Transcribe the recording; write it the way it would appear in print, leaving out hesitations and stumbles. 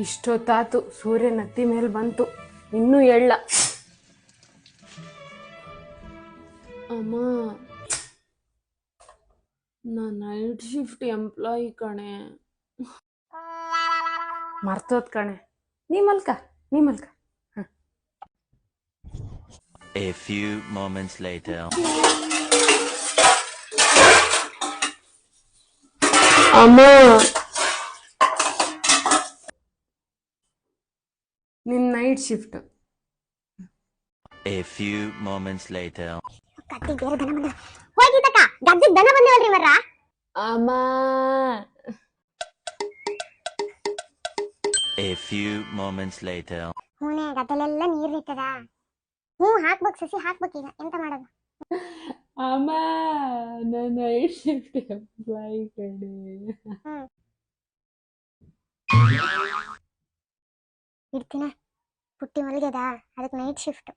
ಇಷ್ಟೊತ್ತಾತು ಸೂರ್ಯ ನತ್ತಿ ಮೇಲೆ ಬಂತು, ಇನ್ನೂ ಎಳ್ಳ. ಅಮ್ಮ, ನಾ ನೈಟ್ ಶಿಫ್ಟ್ ಎಂಪ್ಲಾಯಿ ಕಣೆ. ಮರ್ತೋದ್ ಕಣೆ. ನೀ ಮಲ್ಕ. A few moments later. ಅಮ್ಮ, ನಿನ್ night shift. A few moments later. ಹೋಗಿದ್ದಕ್ಕ ಗದ್ದೆಗೆ ದನ ಬಂದೇವಲ್ರಿ ಮರ್ರ. ಅಮ್ಮ, A few moments later. ಹೂನೆ ಗದ್ದೆಲೆಲ್ಲ ನೀರ್ ನಿಂತದ. ಹಾಕ್ಬೇಕು ಸಸಿ ಹಾಕ್ಬೇಕು. ಈಗ ಎಂತ ಮಾಡೋದು? ಅಮ್ಮ, ನನ್ನ ನೈಟ್ ಶಿಫ್ಟ್ ಎಂಪ್ಲಾಯಿ ಕಣೆ. ಇಡ್ತೀನ ಪುಟ್ಟಿ ಮಲಗ್ಯದ, ಅದಕ್ಕೆ ನೈಟ್ ಶಿಫ್ಟ್.